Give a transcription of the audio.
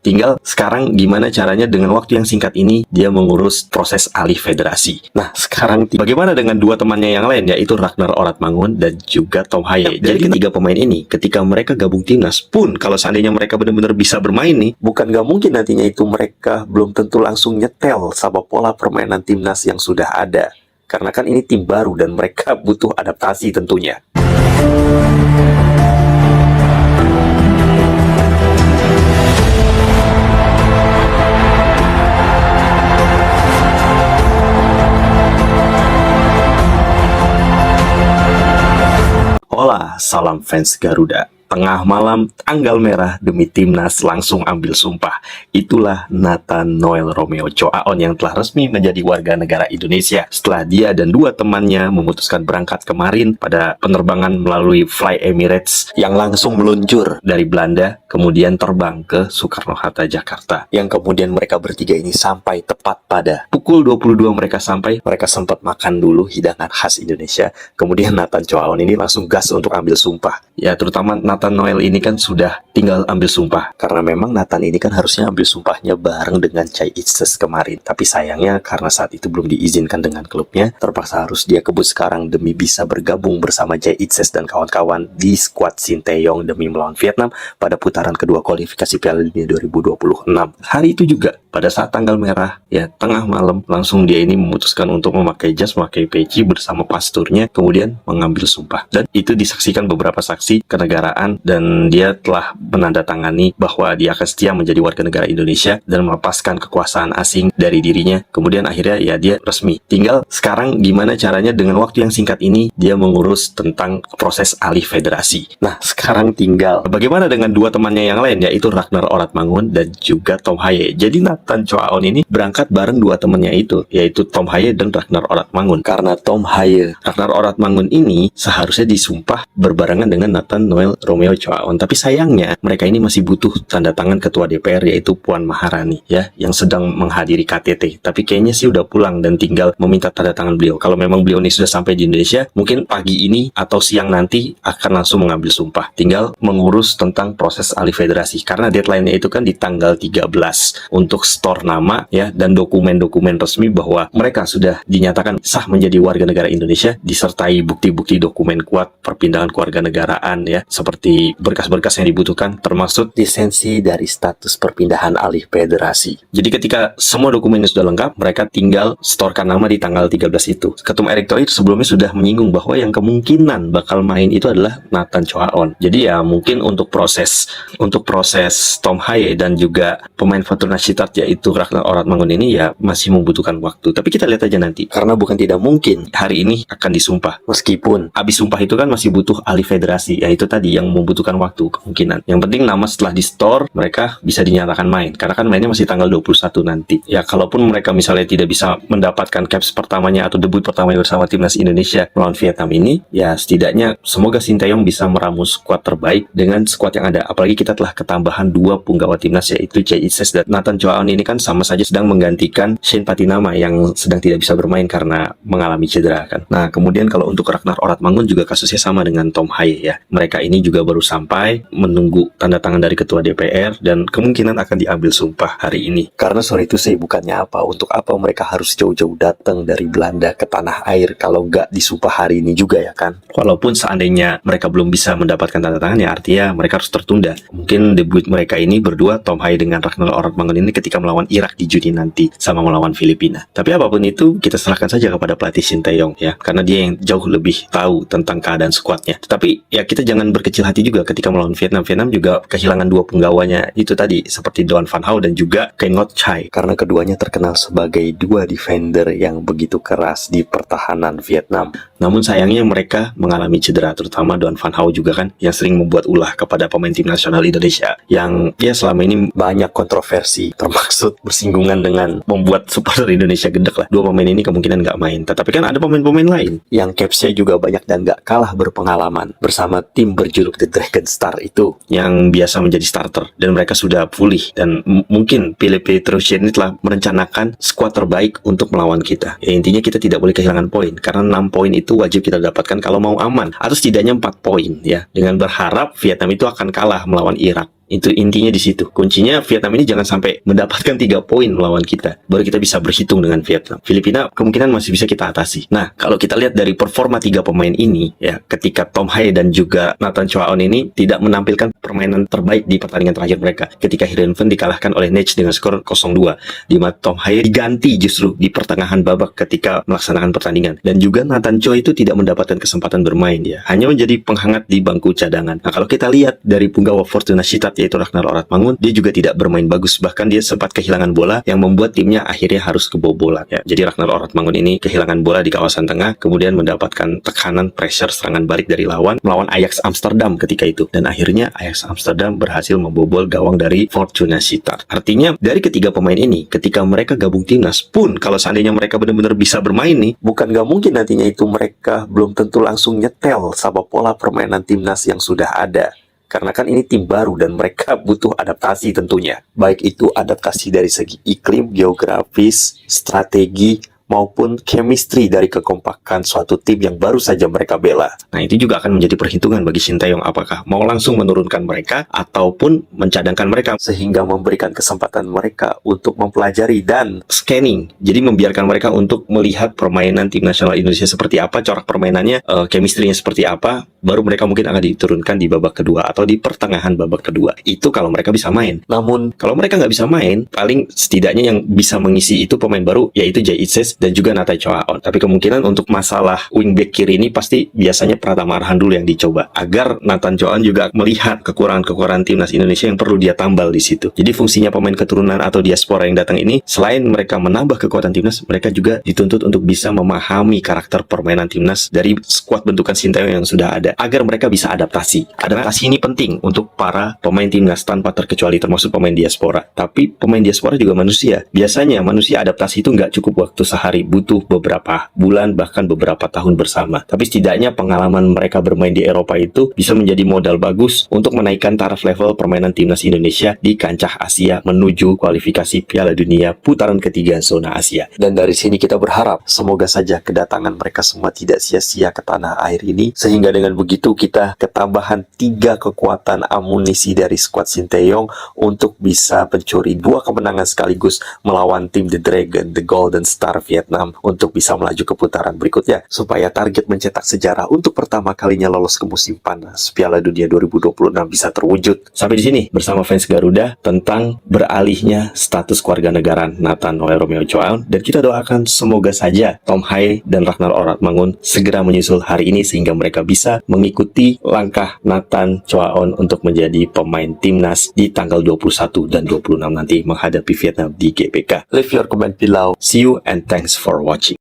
Tinggal sekarang gimana caranya dengan waktu yang singkat ini dia mengurus proses alih federasi. Nah, sekarang bagaimana dengan dua temannya yang lain, yaitu Ragnar Oratmangun dan juga Tom Haye. Jadi ketiga pemain ini ketika mereka gabung timnas pun, kalau seandainya mereka benar-benar bisa bermain nih, bukan gak mungkin nantinya itu mereka belum tentu langsung nyetel sama pola permainan timnas yang sudah ada. Karena kan ini tim baru dan mereka butuh adaptasi tentunya. Hola, salam fans Garuda. Tengah malam, tanggal merah demi timnas langsung ambil sumpah. Itulah Nathan Noel Romeo Choaon yang telah resmi menjadi warga negara Indonesia setelah dia dan dua temannya memutuskan berangkat kemarin pada penerbangan melalui Fly Emirates yang langsung meluncur dari Belanda kemudian terbang ke Soekarno-Hatta, Jakarta. Yang kemudian mereka bertiga ini sampai tepat pada pukul 22 mereka sampai. Mereka sempat makan dulu hidangan khas Indonesia. Kemudian Nathan Choaon ini langsung gas untuk ambil sumpah. Ya, terutama Nathan Noel ini kan sudah tinggal ambil sumpah. Karena memang Nathan ini kan harusnya ambil sumpahnya bareng dengan Chai Itses kemarin. Tapi sayangnya karena saat itu belum diizinkan dengan klubnya, terpaksa harus dia kebut sekarang demi bisa bergabung bersama Chai Itses dan kawan-kawan di skuad Sinteyong demi melawan Vietnam pada putaran kedua kualifikasi Piala Dunia 2026. Hari itu juga, pada saat tanggal merah, ya tengah malam, langsung dia ini memutuskan untuk memakai jas, memakai peci bersama pasturnya, kemudian mengambil sumpah. Dan itu disaksikan beberapa saksi kenegaraan dan dia telah menandatangani bahwa dia akan setia menjadi warga negara Indonesia dan melepaskan kekuasaan asing dari dirinya. Kemudian akhirnya ya dia resmi. Tinggal sekarang gimana caranya dengan waktu yang singkat ini dia mengurus tentang proses alih federasi. Nah, sekarang tinggal bagaimana dengan dua temannya yang lain, yaitu Ragnar Oratmangun dan juga Tom Haye. Jadi Nathan Choaon ini berangkat bareng dua temannya itu, yaitu Tom Haye dan Ragnar Oratmangun. Karena Tom Haye, Ragnar Oratmangun ini seharusnya disumpah berbarengan dengan Nathan Noel Romeo Choaon. Tapi sayangnya mereka ini masih butuh tanda tangan ketua DPR, yaitu Puan Maharani ya, yang sedang menghadiri KTT. Tapi kayaknya sih udah pulang dan tinggal meminta tanda tangan beliau. Kalau memang beliau ini sudah sampai di Indonesia, mungkin pagi ini atau siang nanti akan langsung mengambil sumpah. Tinggal mengurus tentang proses alih federasi karena deadline-nya itu kan di tanggal 13 untuk store nama ya dan dokumen-dokumen resmi bahwa mereka sudah dinyatakan sah menjadi warga negara Indonesia disertai bukti-bukti dokumen kuat perpindahan kewarganegaraan ya, seperti berkas-berkas yang dibutuhkan termasuk lisensi dari status perpindahan alih federasi. Jadi ketika semua dokumennya sudah lengkap, mereka tinggal storekan nama di tanggal 13 itu. Ketum Erick Thohir sebelumnya sudah menyinggung bahwa yang kemungkinan bakal main itu adalah Nathan Choaon. Jadi ya mungkin untuk proses Tom Haye dan juga pemain Fortuna Sittard yaitu Ragnar Oratmangun ini ya masih membutuhkan waktu. Tapi kita lihat aja nanti. Karena bukan tidak mungkin hari ini akan disumpah. Meskipun habis sumpah itu kan masih butuh alih federasi, yaitu tadi yang membutuhkan waktu kemungkinan. Yang penting nama setelah di store mereka bisa dinyatakan main. Karena kan mainnya masih tanggal 21 nanti. Ya kalaupun mereka misalnya tidak bisa mendapatkan caps pertamanya atau debut pertamanya bersama timnas Indonesia melawan Vietnam ini, ya setidaknya semoga Sinteyong bisa meramu skuad terbaik dengan skuad yang ada. Apalagi kita telah ketambahan dua punggawa timnas yaitu Chai Itses dan Nathan Choaon ini kan sama saja sedang menggantikan Shane Patinama yang sedang tidak bisa bermain karena mengalami cedera kan. Nah kemudian kalau untuk Ragnar Oratmangun juga kasusnya sama dengan Tom Haye ya. Mereka ini juga baru sampai menunggu tanda tangan dari ketua DPR dan kemungkinan akan diambil sumpah hari ini. Karena sore itu saya bukannya apa, untuk apa mereka harus jauh-jauh datang dari Belanda ke tanah air kalau nggak disumpah hari ini juga ya kan. Walaupun seandainya mereka belum bisa mendapatkan tanda tangan ya artinya mereka harus tertunda. Mungkin debut mereka ini berdua, Tom Haye dengan Ragnar Oratmangun ini ketika melawan Irak di Juni nanti sama melawan Filipina. Tapi apapun itu kita serahkan saja kepada pelatih Sinteyong ya, karena dia yang jauh lebih tahu tentang keadaan skuadnya. Tetapi ya kita jangan berkecil hati juga ketika melawan Vietnam. Vietnam juga kehilangan dua penggawanya itu tadi seperti Doan Van Hau dan juga Keng Ngo Chai, karena keduanya terkenal sebagai dua defender yang begitu keras di pertahanan Vietnam. Namun sayangnya mereka mengalami cedera, terutama Doan Van Hau juga kan yang sering membuat ulah kepada pemain tim nasional Indonesia yang ya selama ini banyak kontroversi termasuk bersinggungan dengan membuat supporter Indonesia gedek lah. Dua pemain ini kemungkinan nggak main, tetapi kan ada pemain-pemain lain yang capsnya juga banyak dan nggak kalah berpengalaman bersama tim berjuluk The Dragon Star itu yang biasa menjadi starter dan mereka sudah pulih dan mungkin Philippe Petrucci ini telah merencanakan skuad terbaik untuk melawan kita. Ya, intinya kita tidak boleh kehilangan poin karena 6 poin itu wajib kita dapatkan kalau mau aman atau setidaknya 4 poin ya, dengan berharap Vietnam itu akan kalah melawan Irak. Itu intinya di situ. Kuncinya Vietnam ini jangan sampai mendapatkan 3 poin melawan kita, baru kita bisa berhitung dengan Vietnam. Filipina kemungkinan masih bisa kita atasi. Nah, kalau kita lihat dari performa 3 pemain ini, ya, ketika Tom Hae dan juga Nathan Choaon ini tidak menampilkan permainan terbaik di pertandingan terakhir mereka, ketika Heerenveen dikalahkan oleh Netsch dengan skor 0-2, di mana Tom Hae diganti justru di pertengahan babak ketika melaksanakan pertandingan, dan juga Nathan Choi itu tidak mendapatkan kesempatan bermain, ya, hanya menjadi penghangat di bangku cadangan. Nah, kalau kita lihat dari punggawa Fortuna Sittard yaitu Ragnar Oratmangun, dia juga tidak bermain bagus, bahkan dia sempat kehilangan bola yang membuat timnya akhirnya harus kebobolan, ya. Jadi Ragnar Oratmangun ini kehilangan bola di kawasan tengah, kemudian mendapatkan tekanan pressure serangan balik dari lawan melawan Ajax Amsterdam ketika itu, dan akhirnya Ajax Amsterdam berhasil membobol gawang dari Fortuna Sittard. Artinya dari ketiga pemain ini, ketika mereka gabung timnas pun, kalau seandainya mereka benar-benar bisa bermain nih, bukan gak mungkin nantinya itu mereka belum tentu langsung nyetel sama pola permainan timnas yang sudah ada. Karena kan ini tim baru dan mereka butuh adaptasi tentunya. Baik itu adaptasi dari segi iklim, geografis, strategi, maupun chemistry dari kekompakan suatu tim yang baru saja mereka bela. Nah, itu juga akan menjadi perhitungan bagi Shin Tae-yong, apakah mau langsung menurunkan mereka ataupun mencadangkan mereka, sehingga memberikan kesempatan mereka untuk mempelajari dan scanning. Jadi membiarkan mereka untuk melihat permainan tim nasional Indonesia seperti apa, corak permainannya, chemistry-nya seperti apa, baru mereka mungkin akan diturunkan di babak kedua atau di pertengahan babak kedua. Itu kalau mereka bisa main. Namun, kalau mereka nggak bisa main, paling setidaknya yang bisa mengisi itu pemain baru, yaitu Jae Itses dan juga Nathan Choaon. Tapi kemungkinan untuk masalah wingback kiri ini pasti biasanya Pratama Arhan dulu yang dicoba, agar Nathan Choaon juga melihat kekurangan-kekurangan timnas Indonesia yang perlu dia tambal di situ. Jadi fungsinya pemain keturunan atau diaspora yang datang ini, selain mereka menambah kekuatan timnas, mereka juga dituntut untuk bisa memahami karakter permainan timnas dari skuad bentukan Shin Tae-yong yang sudah ada, agar mereka bisa adaptasi. Adaptasi ini penting untuk para pemain timnas tanpa terkecuali, termasuk pemain diaspora. Tapi pemain diaspora juga manusia. Biasanya manusia adaptasi itu nggak cukup waktu sehari, butuh beberapa bulan bahkan beberapa tahun bersama. Tapi setidaknya pengalaman mereka bermain di Eropa itu bisa menjadi modal bagus untuk menaikkan taraf level permainan timnas Indonesia di kancah Asia menuju kualifikasi Piala Dunia putaran ketiga zona Asia. Dan dari sini kita berharap semoga saja kedatangan mereka semua tidak sia-sia ke tanah air ini, sehingga dengan begitu kita ketambahan 3 kekuatan amunisi dari skuad Shin Tae-yong untuk bisa mencuri 2 kemenangan sekaligus melawan tim The Dragon, The Golden Star Vietnam, untuk bisa melaju ke putaran berikutnya, supaya target mencetak sejarah untuk pertama kalinya lolos ke musim panas Piala Dunia 2026 bisa terwujud. Sampai di sini bersama fans Garuda tentang beralihnya status kewarganegaraan Nathan Noel Romeo Choaon, dan kita doakan semoga saja Tom Hae dan Ragnar Oratmangun segera menyusul hari ini sehingga mereka bisa mengikuti langkah Nathan Choaon untuk menjadi pemain timnas di tanggal 21 dan 26 nanti menghadapi Vietnam di GBK. Leave your comment below. See you and thanks for watching.